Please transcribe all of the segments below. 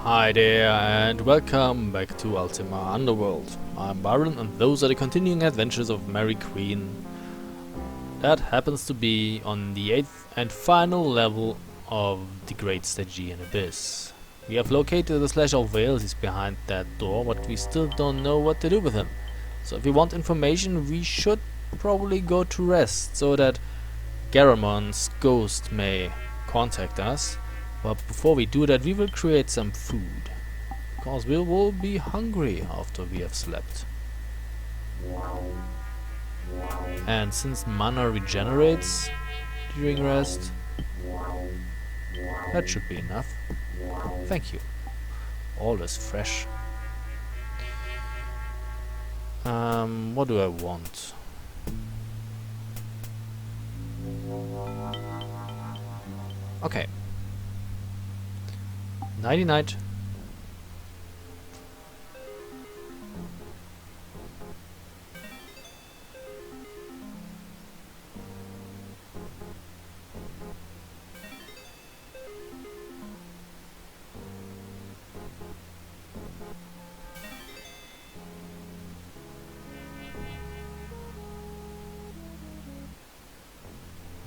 Hi there and welcome back to Ultima Underworld. I'm Byron and those are the continuing adventures of Mary Queen. That happens to be on the 8th and final level of the Great Stygian Abyss. We have located the Slash of Wales is behind that door, but we still don't know what to do with him. So if we want information we should probably go to rest so that Garamon's ghost may contact us. But before we do that, we will create some food, because we will be hungry after we have slept. And since mana regenerates during rest, that should be enough. Thank you. All is fresh. What do I want? Okay. Nighty night.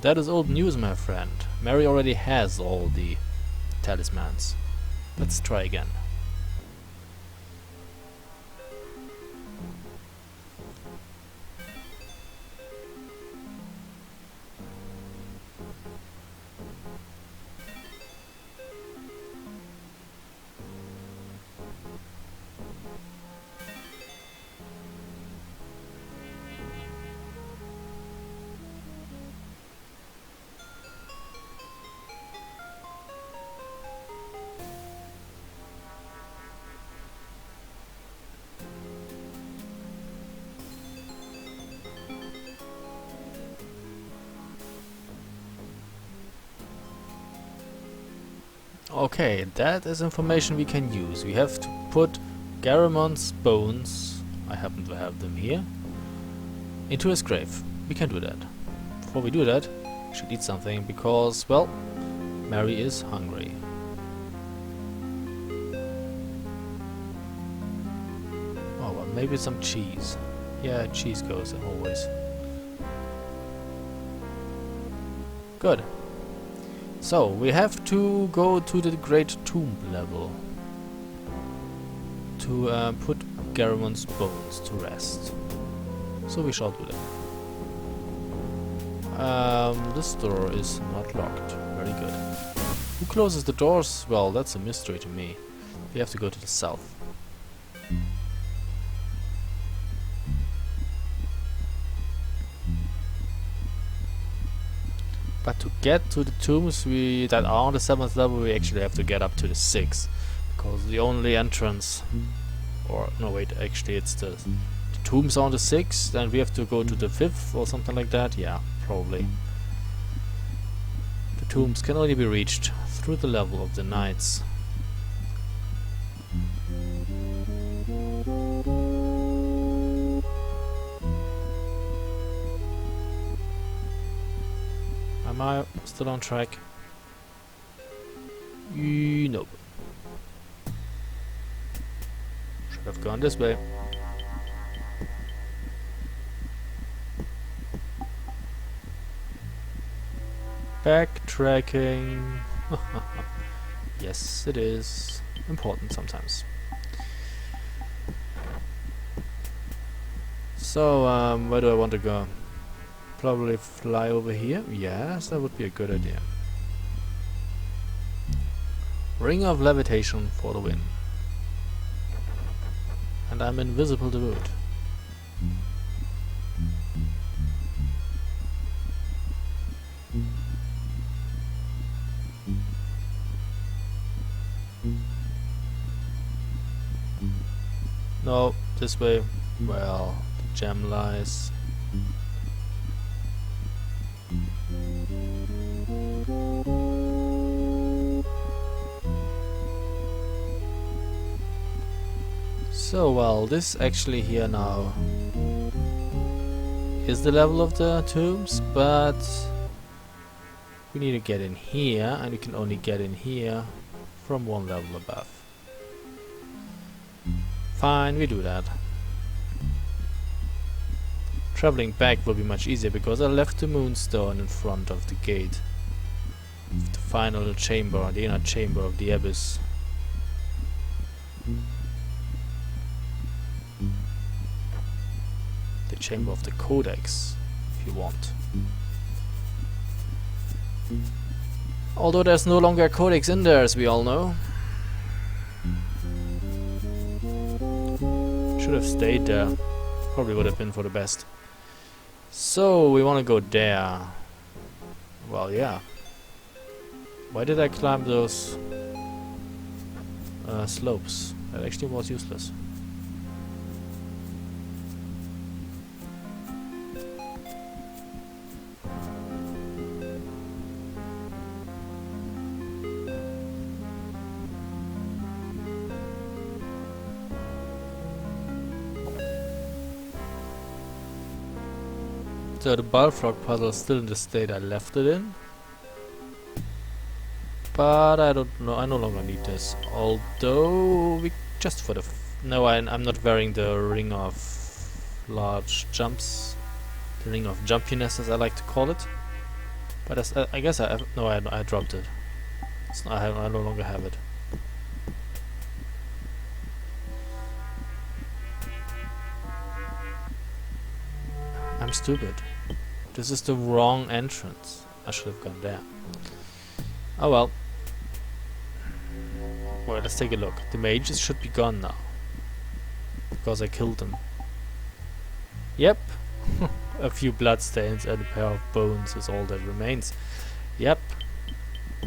That is old news, my friend. Mary already has all the talismans. Let's try again. Okay, that is information we can use. We have to put Garamon's bones, I happen to have them here, into his grave. We can do that. Before we do that, we should eat something because, well, Mary is hungry. Oh, well, maybe some cheese. Yeah, cheese goes always. Good. So, we have to go to the Great Tomb level to put Garamon's bones to rest. So we shall do that. This door is not locked. Very good. Who closes the doors? Well, that's a mystery to me. We have to go to the south. But to get to the tombs that are on the 7th level, we actually have to get up to the 6th. Because the only entrance... Or, no wait, actually it's the tombs are on the 6th, and we have to go to the 5th or something like that. Yeah, probably. The tombs can only be reached through the level of the knights. Am I still on track? Nope. Should have gone this way. Backtracking. Yes, it is important sometimes. So, where do I want to go? Probably fly over here. Yes, that would be a good idea. Ring of levitation for the win. And I'm invisible to boot. No, this way. Well, the gem lies. So, well, this actually here now is the level of the tombs, but we need to get in here, and we can only get in here from one level above. Fine, we do that. Traveling back will be much easier because I left the moonstone in front of the gate. The final chamber, the inner chamber of the abyss. The chamber of the codex, if you want. Although there's no longer a codex in there, as we all know. Should have stayed there. Probably would have been for the best. So, we want to go there. Well, yeah. Why did I climb those slopes? That actually was useless. So the Balfrog puzzle is still in the state I left it in. But I don't know, I no longer need this. Although, we just for the... no, I'm not wearing the ring of large jumps. The ring of jumpiness, as I like to call it. But as, I guess I dropped it. I no longer have it. I'm stupid. This is the wrong entrance. I should have gone there. Oh well. Well, let's take a look. The mages should be gone now. Because I killed them. Yep. A few bloodstains and a pair of bones is all that remains. Yep.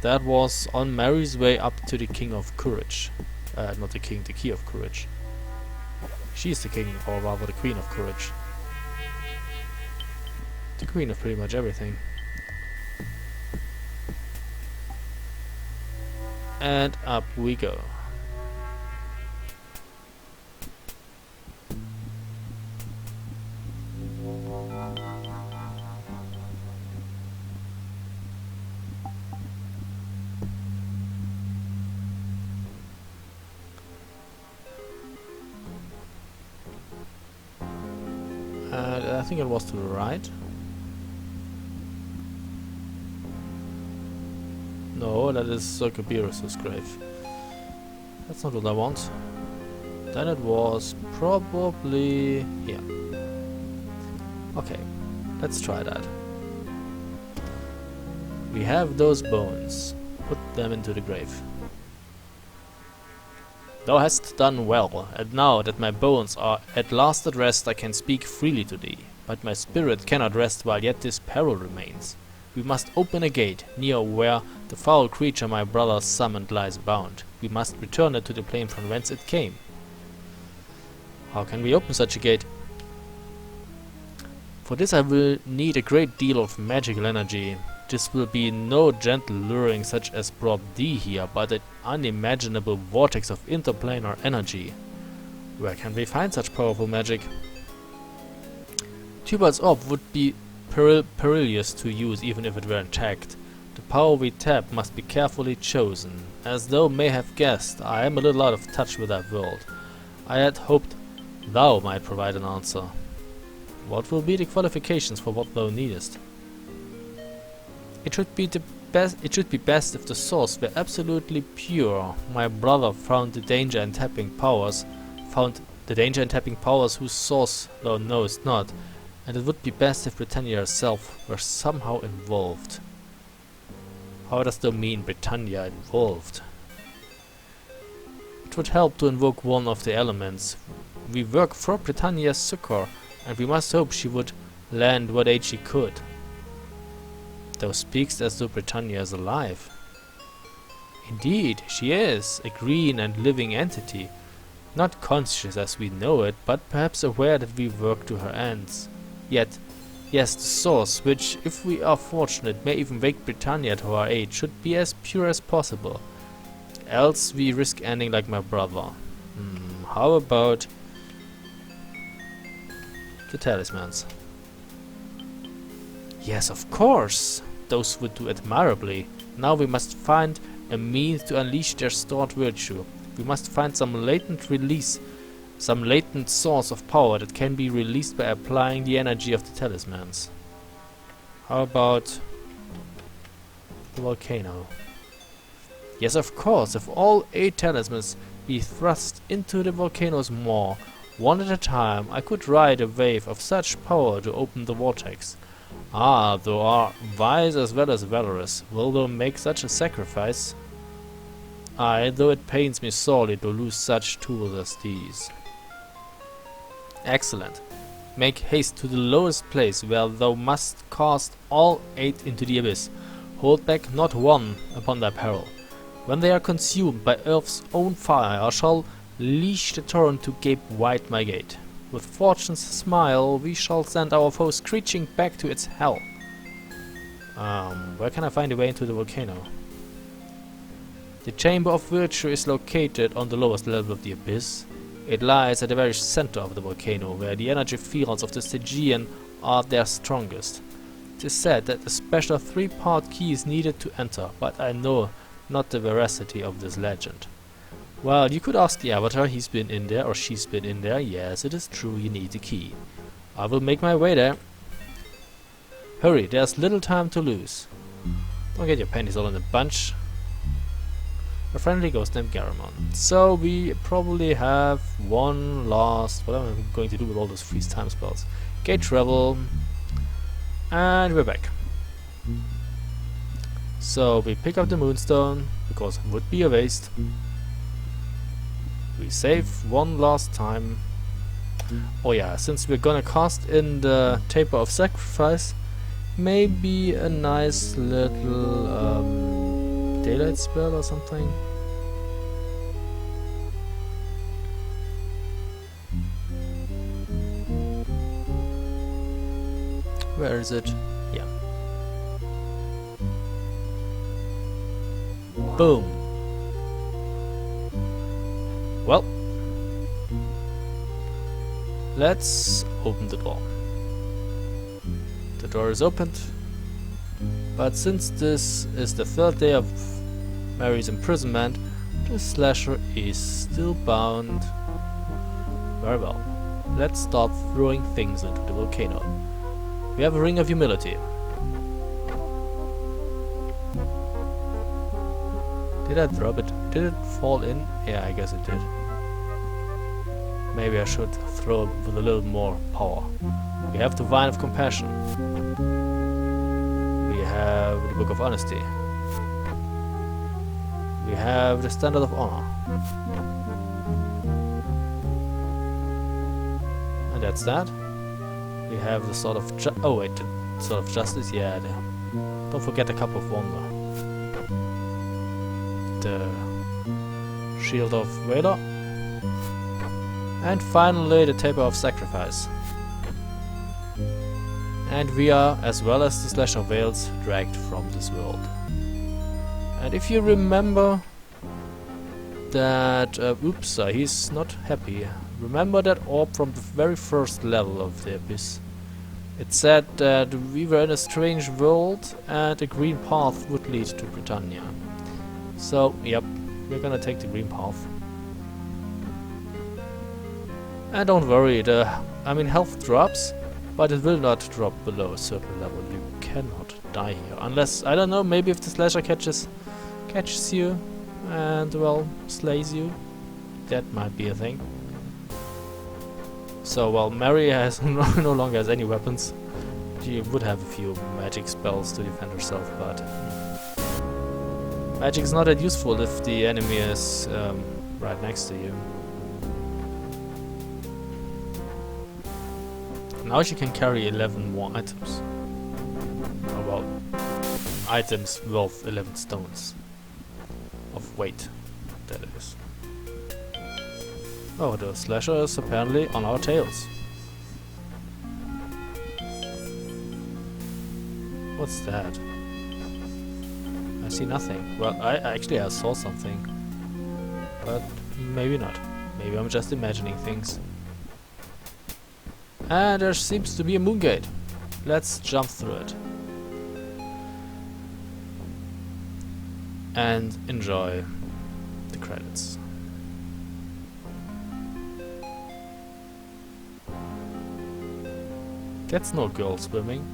That was on Mary's way up to the King of Courage. Not the King, the Key of Courage. She's the King, or rather the Queen of Courage. The queen of pretty much everything. And up we go. And I think it was to the right. No, that is Cerberus's grave. That's not what I want. Then it was probably here. Okay, let's try that. We have those bones. Put them into the grave. Thou hast done well, and now that my bones are at last at rest, I can speak freely to thee. But my spirit cannot rest while yet this peril remains. We must open a gate, near where the foul creature my brother summoned lies bound. We must return it to the plane from whence it came. How can we open such a gate? For this I will need a great deal of magical energy. This will be no gentle luring such as brought thee here, but an unimaginable vortex of interplanar energy. Where can we find such powerful magic? Tubal's orb would be perilous to use even if it were intact. The power we tap must be carefully chosen. As thou may have guessed, I am a little out of touch with that world. I had hoped thou might provide an answer. What will be the qualifications for what thou needest? It should be best if the source were absolutely pure. My brother found the danger in tapping powers whose source thou knowest not. And it would be best if Britannia herself were somehow involved. How does thou mean Britannia involved? It would help to invoke one of the elements. We work for Britannia's succor, and we must hope she would lend what aid she could. Thou speakst as though Britannia is alive. Indeed, she is, a green and living entity. Not conscious as we know it, but perhaps aware that we work to her ends. Yet, yes, the source, which, if we are fortunate, may even wake Britannia to our aid, should be as pure as possible. Else we risk ending like my brother. How about the talismans? Yes, of course! Those would do admirably. Now we must find a means to unleash their stored virtue. We must find some latent release Some latent source of power that can be released by applying the energy of the talismans. How about the volcano? Yes, of course, if all 8 talismans be thrust into the volcano's maw, one at a time, I could ride a wave of such power to open the vortex. Ah, thou art wise as well as valorous. Will thou make such a sacrifice? Aye, though it pains me sorely to lose such tools as these. Excellent. Make haste to the lowest place, where thou must cast all 8 into the abyss. Hold back not one upon thy peril. When they are consumed by earth's own fire, I shall leash the torrent to gape wide my gate. With fortune's smile, we shall send our foe screeching back to its hell. Where can I find a way into the volcano? The Chamber of Virtue is located on the lowest level of the abyss. It lies at the very center of the volcano, where the energy fields of the Stygian are their strongest. It is said that a special 3-part key is needed to enter, but I know not the veracity of this legend. Well, you could ask the avatar, he's been in there, or she's been in there. Yes, it is true, you need the key. I will make my way there. Hurry, there's little time to lose. Don't get your panties all in a bunch. A friendly ghost named Gamon. So we probably have one last... What am I going to do with all those freeze time spells? Gate travel. And we're back. So we pick up the moonstone, because it would be a waste. We save one last time. Oh yeah, since we're gonna cast in the Taper of Sacrifice, maybe a nice little daylight spell or something. Where is it? Yeah. Boom. Well, let's open the door. The door is opened, but since this is the 3rd day of Mary's imprisonment, the slasher is still bound. Very well. Let's start throwing things into the volcano. We have a Ring of Humility. Did I drop it? Did it fall in? Yeah, I guess it did. Maybe I should throw it with a little more power. We have the Vine of Compassion. We have the Book of Honesty. We have the Standard of Honor. And that's that. We have the Sword of oh wait, the Sword of Justice, yeah. Don't forget the Cup of Wonder. The Shield of Valor. And finally the Taper of Sacrifice. And we are, as well as the Slash of Veils, dragged from this world. And if you remember that... oops, he's not happy. Remember that orb from the very first level of the Abyss? It said that we were in a strange world and a green path would lead to Britannia. So, yep, we're gonna take the green path. And don't worry, health drops, but it will not drop below a certain level. You cannot die here. Unless, I don't know, maybe if the slasher catches you and, well, slays you. That might be a thing. So, well, Mary has no longer has any weapons. She would have a few magic spells to defend herself, but magic's not that useful if the enemy is right next to you. Now she can carry 11 more items. Oh well, items worth 11 stones of weight, that is. Oh, the slasher is apparently on our tails. What's that? I see nothing. Well, I saw something. But maybe not. Maybe I'm just imagining things. And there seems to be a moon gate. Let's jump through it. And enjoy the credits. That's no girl swimming.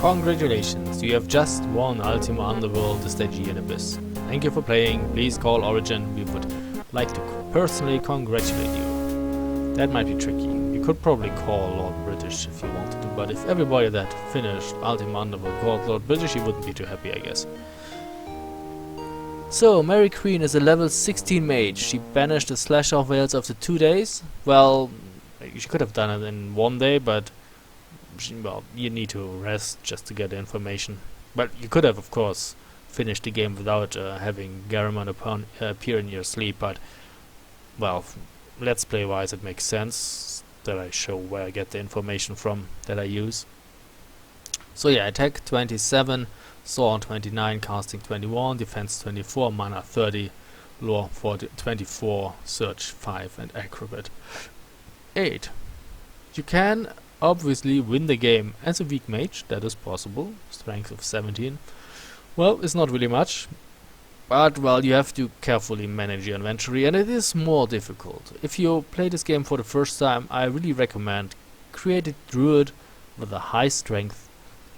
Congratulations, you have just won Ultima Underworld, the Stygian Abyss. Thank you for playing, please call Origin, we would like to personally congratulate you. That might be tricky, you could probably call Lord British if you wanted to, but if everybody that finished Ultima Underworld called Lord British, he wouldn't be too happy, I guess. So, Mary Queen is a level 16 mage. She banished the Slasher of Veils after 2 days. Well, she could have done it in 1 day, but well, you need to rest just to get the information. But you could have, of course, finished the game without having Gamon appear in your sleep, but, well, let's play wise, it makes sense that I show where I get the information from that I use. So yeah, attack 27, sword 29, casting 21, defense 24, mana 30, lore 24, search 5, and acrobat 8. You can obviously win the game as a weak mage, that is possible. Strength of 17. Well, it's not really much, but well, you have to carefully manage your inventory, and it is more difficult. If you play this game for the first time, I really recommend create a druid with a high strength.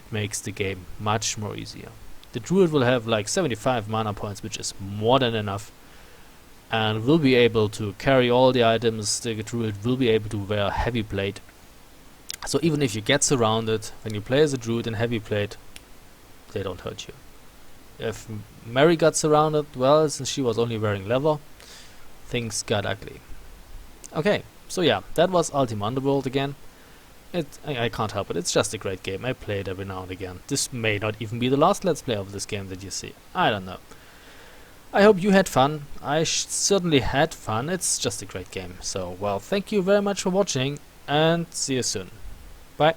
It makes the game much more easier. The druid will have like 75 mana points, which is more than enough, and will be able to carry all the items. The druid will be able to wear heavy plate. So even if you get surrounded, when you play as a druid in heavy plate, they don't hurt you. If Mary got surrounded, well, since she was only wearing leather, things got ugly. Okay, so yeah, that was Ultima Underworld again. I can't help it, it's just a great game. I play it every now and again. This may not even be the last Let's Play of this game that you see. I don't know. I hope you had fun. I certainly had fun. It's just a great game. So, well, thank you very much for watching, and see you soon. Bye.